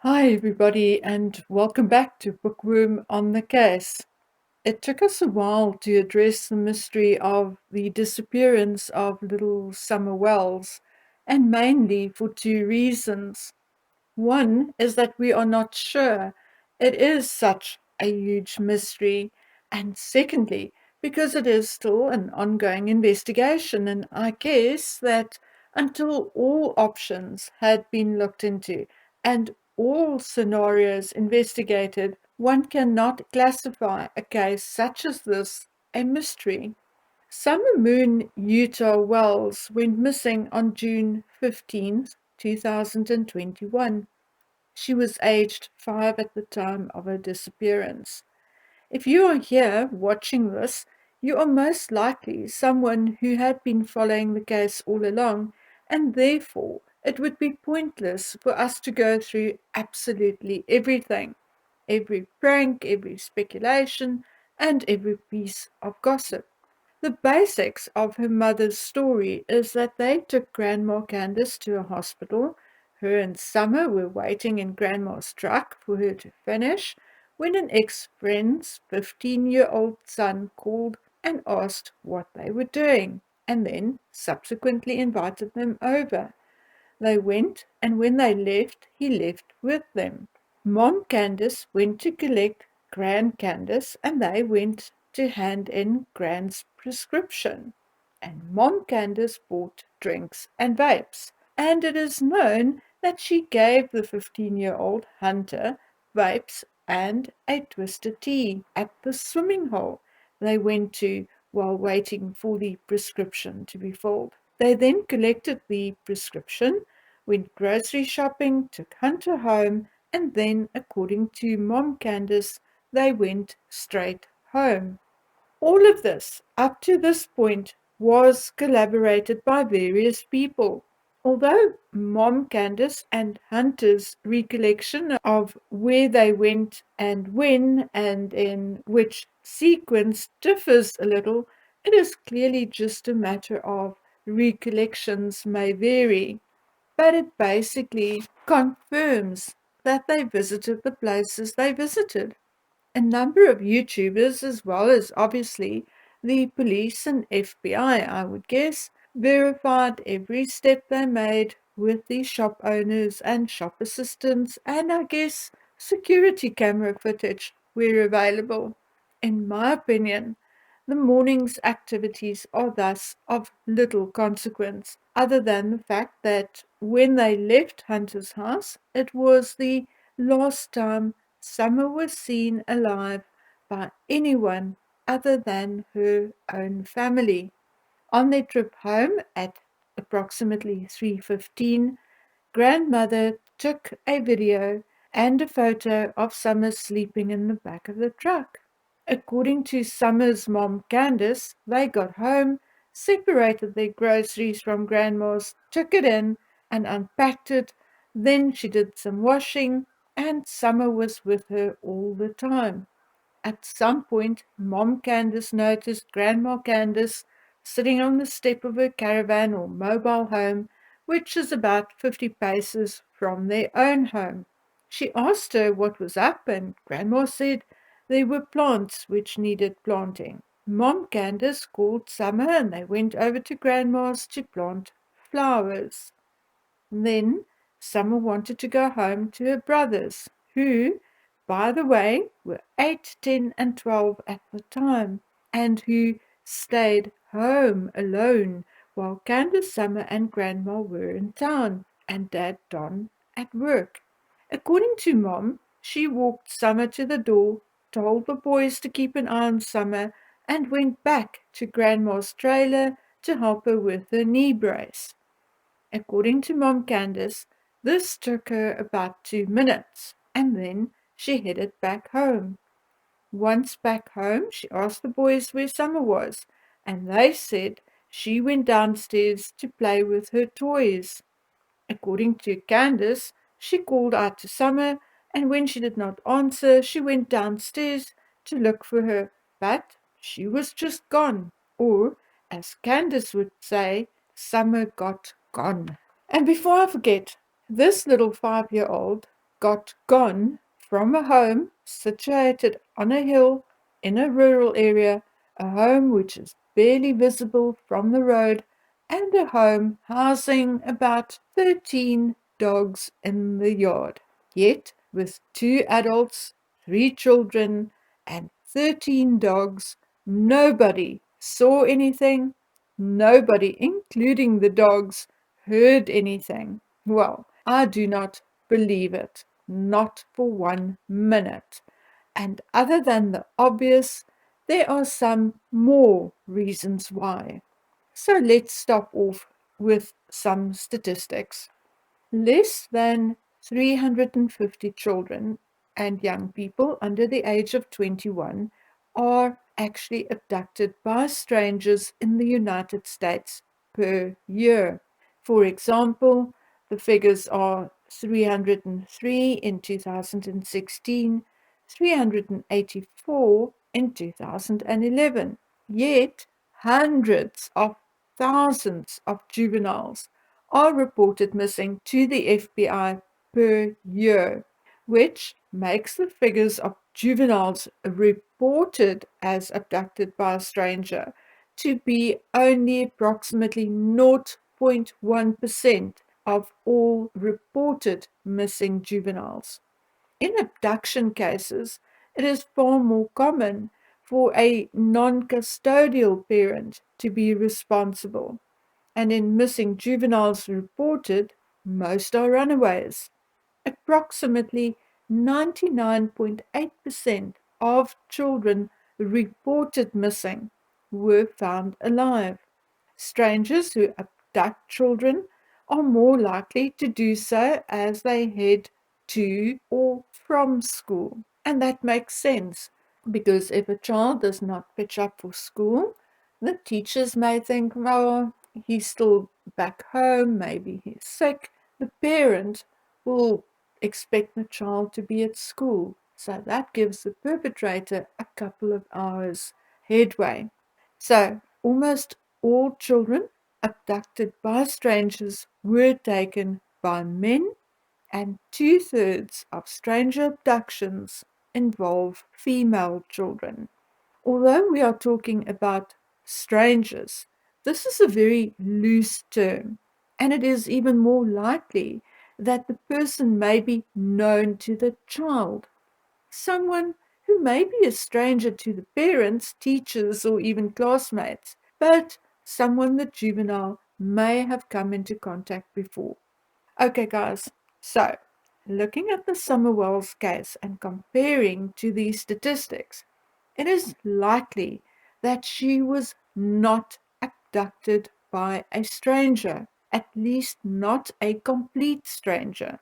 Hi, everybody, and welcome back to Bookworm on the Case. It took us a while to address the mystery of the disappearance of little Summer Wells, and mainly for two reasons. One is that we are not sure it is such a huge mystery, and secondly, because it is still an ongoing investigation, and I guess that until all options had been looked into and all scenarios investigated, one cannot classify a case such as this a mystery. Summer Moon Utah Wells went missing on June 15th, 2021. She was aged 5 at the time of her disappearance. If you are here watching this, you are most likely someone who had been following the case all along, and therefore it would be pointless for us to go through absolutely everything, every prank, every speculation, and every piece of gossip. The basics of her mother's story is that they took Grandma Candace to a hospital. Her and Summer were waiting in Grandma's truck for her to finish when an ex-friend's 15-year-old son called and asked what they were doing, and then subsequently invited them over. They went, and when they left, he left with them. Mom Candace went to collect Grand Candace, and they went to hand in Grand's prescription. And Mom Candace bought drinks and vapes. And it is known that she gave the 15-year-old Hunter vapes and a twisted tea at the swimming hole they went to while waiting for the prescription to be filled. They then collected the prescription, went grocery shopping, took Hunter home, and then, according to Mom Candace, they went straight home. All of this, up to this point, was collaborated by various people. Although Mom Candace and Hunter's recollection of where they went and when and in which sequence differs a little, it is clearly just a matter of recollections may vary, but it basically confirms that they visited the places they visited. A number of YouTubers, as well as obviously the police and FBI, I would guess, verified every step they made with the shop owners and shop assistants, and I guess security camera footage where available. In my opinion, the morning's activities are thus of little consequence, other than the fact that when they left Hunter's house, it was the last time Summer was seen alive by anyone other than her own family. On their trip home at approximately 3:15, Grandmother took a video and a photo of Summer sleeping in the back of the truck. According to Summer's mom Candace, they got home, separated their groceries from Grandma's, took it in and unpacked it. Then she did some washing, and Summer was with her all the time. At some point, Mom Candace noticed Grandma Candace sitting on the step of her caravan or mobile home, which is about 50 paces from their own home. She asked her what was up, and Grandma said there were plants which needed planting. Mom Candace called Summer, and they went over to Grandma's to plant flowers. Then Summer wanted to go home to her brothers, who, by the way, were 8, 10, and 12 at the time, and who stayed home alone while Candace, Summer, and Grandma were in town, and Dad Don at work. According to Mom, she walked Summer to the door, told the boys to keep an eye on Summer, and went back to Grandma's trailer to help her with her knee brace. According to Mom Candace, this took her about 2 minutes, and then she headed back home. Once back home, she asked the boys where Summer was, and they said she went downstairs to play with her toys. According to Candace, she called out to Summer, and when she did not answer, she went downstairs to look for her, but she was just gone, or, as Candace would say, Summer got gone. And before I forget, this little 5-year-old got gone from a home situated on a hill in a rural area, a home which is barely visible from the road, and a home housing about 13 dogs in the yard. Yet, with 2 adults, 3 children, and 13 dogs, nobody saw anything, nobody, including the dogs, heard anything. Well, I do not believe it, not for 1 minute. And other than the obvious, there are some more reasons why. So let's start off with some statistics. Less than 350 children and young people under the age of 21 are actually abducted by strangers in the United States per year. For example, the figures are 303 in 2016, 384 in 2011. Yet, hundreds of thousands of juveniles are reported missing to the FBI per year, which makes the figures of juveniles reported as abducted by a stranger to be only approximately 0.1% of all reported missing juveniles. In abduction cases, it is far more common for a non-custodial parent to be responsible, and in missing juveniles reported, most are runaways. Approximately 99.8% of children reported missing were found alive. Strangers who abduct children are more likely to do so as they head to or from school. And that makes sense because if a child does not pitch up for school, the teachers may think, oh, he's still back home, maybe he's sick. The parent will expect the child to be at school. So that gives the perpetrator a couple of hours headway. So almost all children abducted by strangers were taken by men, and 2/3 of stranger abductions involve female children. Although we are talking about strangers, this is a very loose term, and it is even more likely that the person may be known to the child, someone who may be a stranger to the parents, teachers, or even classmates, but someone the juvenile may have come into contact before. Okay, guys, so looking at the Summerwells case and comparing to these statistics, it is likely that she was not abducted by a stranger, at least not a complete stranger.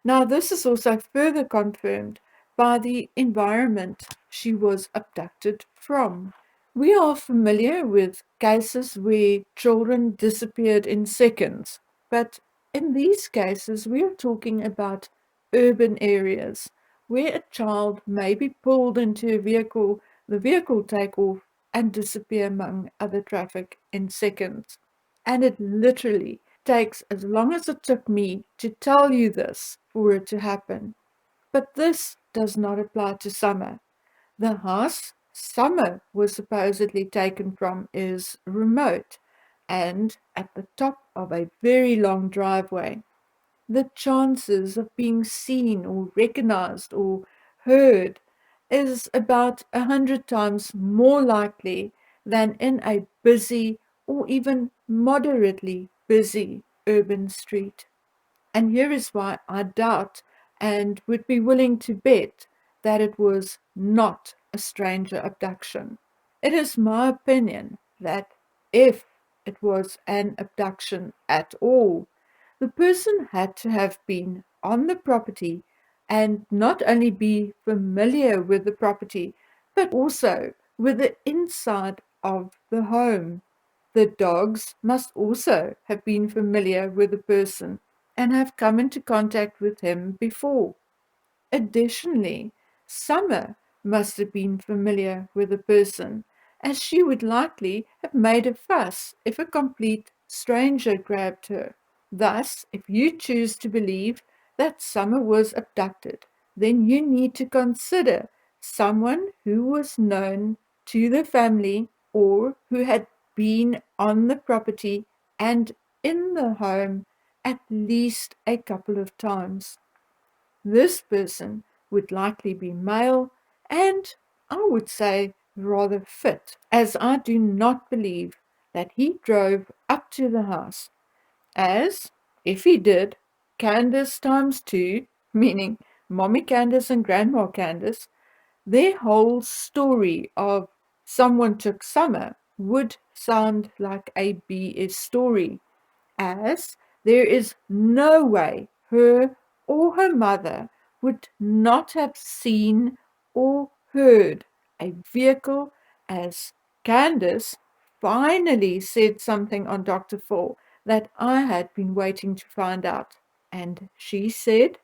Now, this is also further confirmed by the environment she was abducted from. We are familiar with cases where children disappeared in seconds, but in these cases, we are talking about urban areas where a child may be pulled into a vehicle, the vehicle take off and disappear among other traffic in seconds. And it literally takes as long as it took me to tell you this for it to happen. But this does not apply to Summer. The house Summer was supposedly taken from is remote and at the top of a very long driveway. The chances of being seen or recognized or heard is about 100 times more likely than in a busy or even moderately busy urban street. And here is why I doubt and would be willing to bet that it was not a stranger abduction. It is my opinion that if it was an abduction at all, the person had to have been on the property and not only be familiar with the property, but also with the inside of the home. The dogs must also have been familiar with the person and have come into contact with him before. Additionally, Summer must have been familiar with the person, as she would likely have made a fuss if a complete stranger grabbed her. Thus, if you choose to believe that Summer was abducted, then you need to consider someone who was known to the family or who had been on the property and in the home at least a couple of times. This person would likely be male and, I would say, rather fit, as I do not believe that he drove up to the house, as, if he did, Candace times two, meaning Mommy Candace and Grandma Candace, their whole story of someone took Summer would sound like a BS story, as there is no way her or her mother would not have seen or heard a vehicle, as Candace finally said something on Dr. Fall that I had been waiting to find out. And she said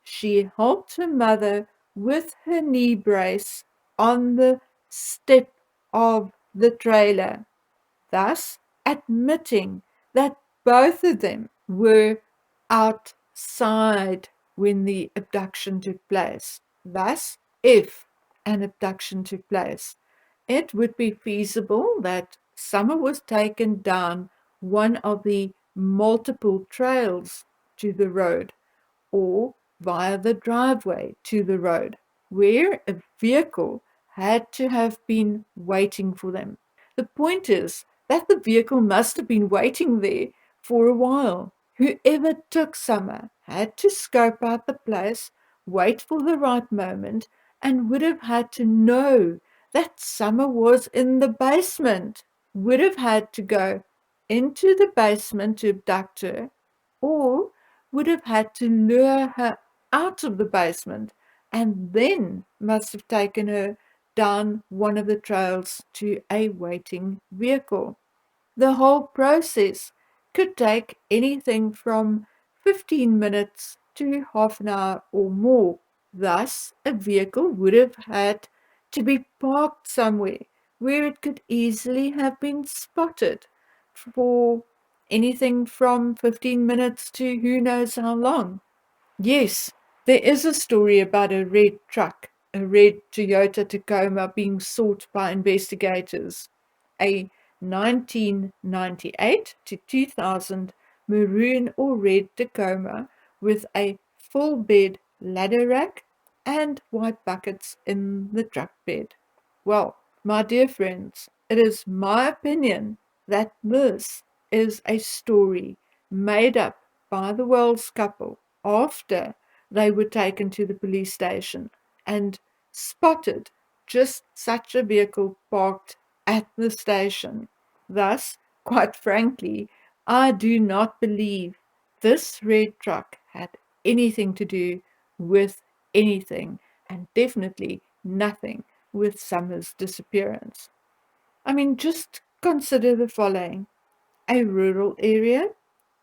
she helped her mother with her knee brace on the step of the trailer, thus admitting that both of them were outside when the abduction took place. Thus, if an abduction took place, it would be feasible that Summer was taken down one of the multiple trails to the road or via the driveway to the road, where a vehicle had to have been waiting for them. The point is that the vehicle must have been waiting there for a while. Whoever took Summer had to scope out the place, wait for the right moment, and would have had to know that Summer was in the basement, would have had to go into the basement to abduct her, or would have had to lure her out of the basement and then must have taken her down one of the trails to a waiting vehicle. The whole process could take anything from 15 minutes to half an hour or more. Thus, a vehicle would have had to be parked somewhere where it could easily have been spotted for anything from 15 minutes to who knows how long. Yes, there is a story about a red truck, a red Toyota Tacoma being sought by investigators. A 1998 to 2000 maroon or red Tacoma with a full bed ladder rack and white buckets in the truck bed. Well, my dear friends, it is my opinion that this is a story made up by the Wells couple after they were taken to the police station and spotted just such a vehicle parked at the station. Thus, quite frankly, I do not believe this red truck had anything to do with anything, and definitely nothing with Summer's disappearance. I mean, just consider the following: a rural area,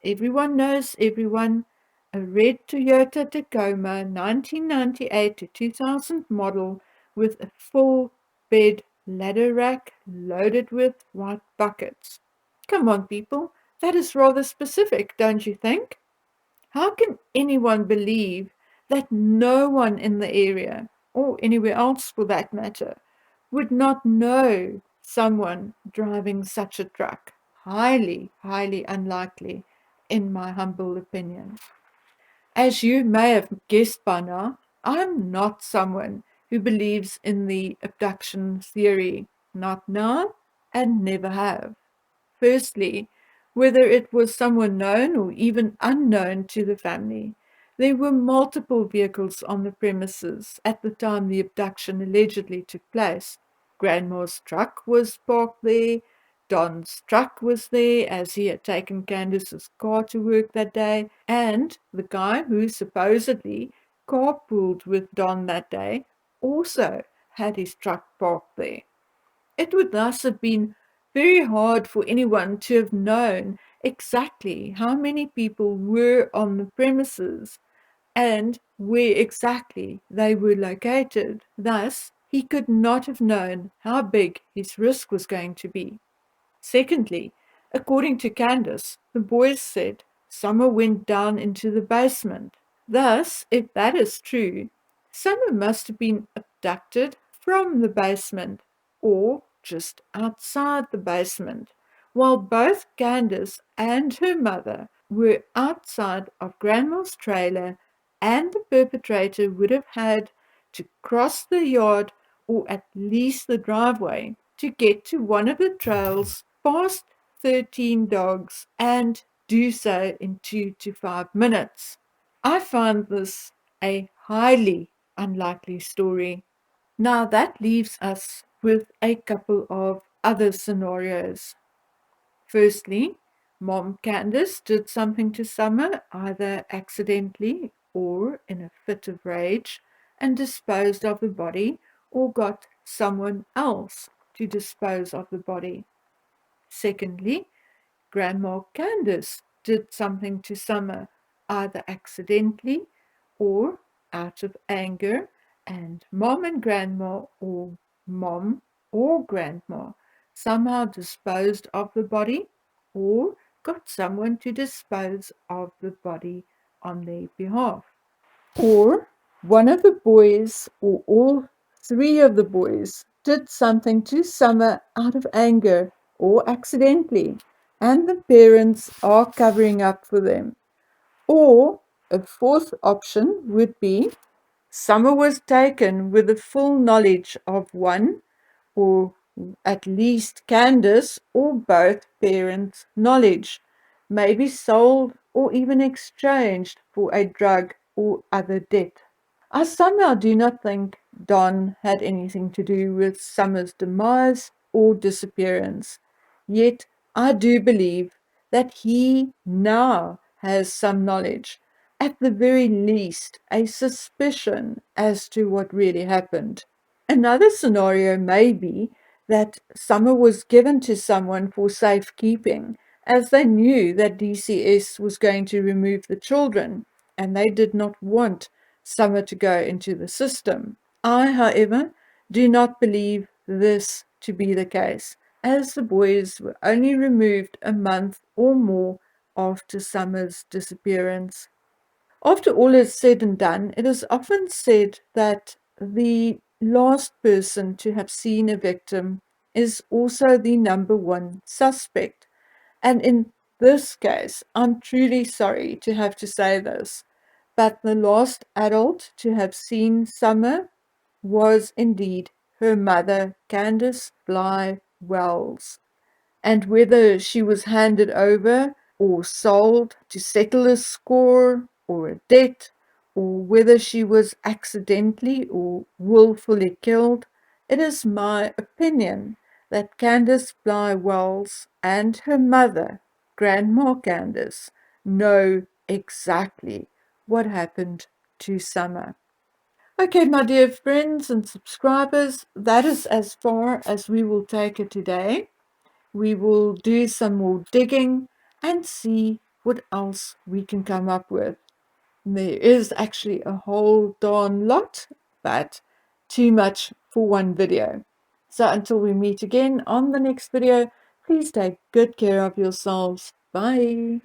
everyone knows everyone, a red Toyota Tacoma 1998 to 2000 model with a full bed ladder rack loaded with white buckets. Come on, people, that is rather specific, don't you think? How can anyone believe that no one in the area, or anywhere else for that matter, would not know someone driving such a truck? Highly, highly unlikely, in my humble opinion. As you may have guessed by now, I'm not someone who believes in the abduction theory. Not now, and never have. Firstly, whether it was someone known or even unknown to the family, there were multiple vehicles on the premises at the time the abduction allegedly took place. Grandma's truck was parked there, Don's truck was there as he had taken Candace's car to work that day, and the guy who supposedly carpooled with Don that day also had his truck parked there. It would thus have been very hard for anyone to have known exactly how many people were on the premises and where exactly they were located. Thus, he could not have known how big his risk was going to be. Secondly, according to Candace, the boys said Summer went down into the basement. Thus, if that is true, Summer must have been abducted from the basement or just outside the basement, while both Candace and her mother were outside of Grandma's trailer, and the perpetrator would have had to cross the yard or at least the driveway to get to one of the trails past 13 dogs and do so in 2 to 5 minutes. I find this a highly unlikely story. Now that leaves us with a couple of other scenarios. Firstly, Mom Candace did something to Summer, either accidentally or in a fit of rage, and disposed of the body, or got someone else to dispose of the body. Secondly, Grandma Candace did something to Summer, either accidentally or out of anger, and Mom and Grandma, or Mom or Grandma, somehow disposed of the body or got someone to dispose of the body on their behalf. Or one of the boys, or all three of the boys, did something to Summer out of anger or accidentally, and the parents are covering up for them. Or a fourth option would be Summer was taken with the full knowledge of one, or at least Candace or both parents' knowledge, may be sold or even exchanged for a drug or other debt. I somehow do not think Don had anything to do with Summer's demise or disappearance. Yet I do believe that he now has some knowledge, at the very least a suspicion as to what really happened. Another scenario may be that Summer was given to someone for safekeeping, as they knew that DCS was going to remove the children, and they did not want Summer to go into the system. I, however, do not believe this to be the case, as the boys were only removed a month or more after Summer's disappearance. After all is said and done, it is often said that the last person to have seen a victim is also the number one suspect. And in this case, I'm truly sorry to have to say this, but the last adult to have seen Summer was indeed her mother, Candace Bly Wells. And whether she was handed over or sold to settle a score or a debt, or whether she was accidentally or willfully killed, it is my opinion that Candace Bly Wells and her mother, Grandma Candace, know exactly what happened to Summer. Okay, my dear friends and subscribers, that is as far as we will take it today. We will do some more digging and see what else we can come up with. There is actually a whole darn lot, but too much for one video. So until we meet again on the next video, please take good care of yourselves. Bye.